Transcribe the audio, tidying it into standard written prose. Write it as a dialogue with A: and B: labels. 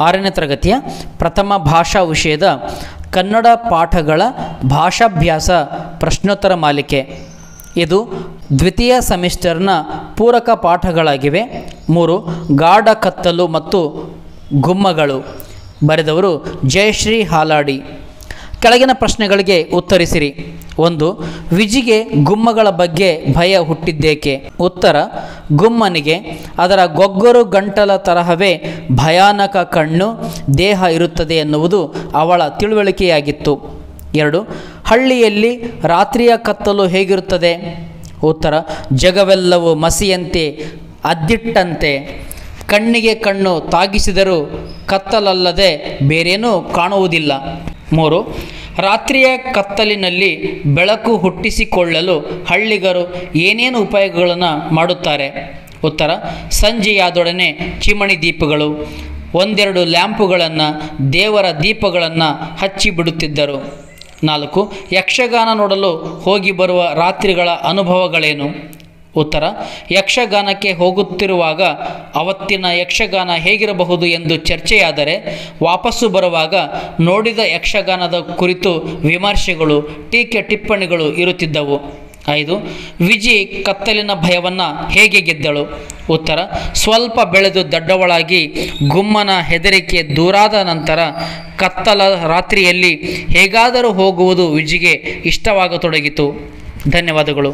A: 6ನೇ ತರಗತಿಯ ಪ್ರಥಮ ಭಾಷಾ ವಿಷಯದ ಕನ್ನಡ ಪಾಠಗಳ ಭಾಷಾಭ್ಯಾಸ ಪ್ರಶ್ನೋತ್ತರ ಮಾಲಿಕೆ. ಇದು ದ್ವಿತೀಯ ಸೆಮಿಸ್ಟರ್ನ ಪೂರಕ ಪಾಠಗಳಾಗಿವೆ. 3 ಗಾಢ ಕತ್ತಲು ಮತ್ತು ಗುಮ್ಮಗಳು. ಬರೆದವರು ಜಯಶ್ರೀ ಹಾಲಾಡಿ. ಕೆಳಗಿನ ಪ್ರಶ್ನೆಗಳಿಗೆ ಉತ್ತರಿಸಿರಿ. 1. ವಿಜಿಗೆ ಗುಮ್ಮಗಳ ಬಗ್ಗೆ ಭಯ ಹುಟ್ಟಿದ್ದೇಕೆ? ಉತ್ತರ: ಗುಮ್ಮನಿಗೆ ಅದರ ಗೊಗ್ಗರು ಗಂಟಲ ತರಹವೇ ಭಯಾನಕ ಕಣ್ಣು, ದೇಹ ಇರುತ್ತದೆ ಎನ್ನುವುದು ಅವಳ ತಿಳುವಳಿಕೆಯಾಗಿತ್ತು. 2. ಹಳ್ಳಿಯಲ್ಲಿ ರಾತ್ರಿಯ ಕತ್ತಲು ಹೇಗಿರುತ್ತದೆ? ಉತ್ತರ: ಜಗವೆಲ್ಲವೂ ಮಸಿಯಂತೆ ಅದ್ದಿಟ್ಟಂತೆ, ಕಣ್ಣಿಗೆ ಕಣ್ಣು ತಾಗಿಸಿದರೂ ಕತ್ತಲಲ್ಲದೆ ಬೇರೇನೂ ಕಾಣುವುದಿಲ್ಲ. 3. ರಾತ್ರಿಯ ಕತ್ತಲಿನಲ್ಲಿ ಬೆಳಕು ಹುಟ್ಟಿಸಿಕೊಳ್ಳಲು ಹಳ್ಳಿಗರು ಏನೇನು ಉಪಾಯಗಳನ್ನು ಮಾಡುತ್ತಾರೆ? ಉತ್ತರ: ಸಂಜೆಯಾದೊಡನೆ ಚಿಮಣಿ ದೀಪಗಳು, 1-2 ಲ್ಯಾಂಪುಗಳನ್ನು, ದೇವರ ದೀಪಗಳನ್ನು ಹಚ್ಚಿಬಿಡುತ್ತಿದ್ದರು. 4. ಯಕ್ಷಗಾನ ನೋಡಲು ಹೋಗಿ ಬರುವ ರಾತ್ರಿಗಳ ಅನುಭವಗಳೇನು? ಉತ್ತರ: ಯಕ್ಷಗಾನಕ್ಕೆ ಹೋಗುತ್ತಿರುವಾಗ ಅವತ್ತಿನ ಯಕ್ಷಗಾನ ಹೇಗಿರಬಹುದು ಎಂದು ಚರ್ಚೆಯಾದರೆ, ವಾಪಸ್ಸು ಬರುವಾಗ ನೋಡಿದ ಯಕ್ಷಗಾನದ ಕುರಿತು ವಿಮರ್ಶೆಗಳು, ಟೀಕೆ ಟಿಪ್ಪಣಿಗಳು ಇರುತ್ತಿದ್ದವು. 5. ವಿಜಿ ಕತ್ತಲಿನ ಭಯವನ್ನು ಹೇಗೆ ಗೆದ್ದಳು? ಉತ್ತರ: ಸ್ವಲ್ಪ ಬೆಳೆದು ದೊಡ್ಡವಳಾಗಿ ಗುಮ್ಮನ ಹೆದರಿಕೆ ದೂರಾದ ನಂತರ ಕತ್ತಲ ರಾತ್ರಿಯಲ್ಲಿ ಹೇಗಾದರೂ ಹೋಗುವುದು ವಿಜಿಗೆ ಇಷ್ಟವಾಗತೊಡಗಿತು. ಧನ್ಯವಾದಗಳು.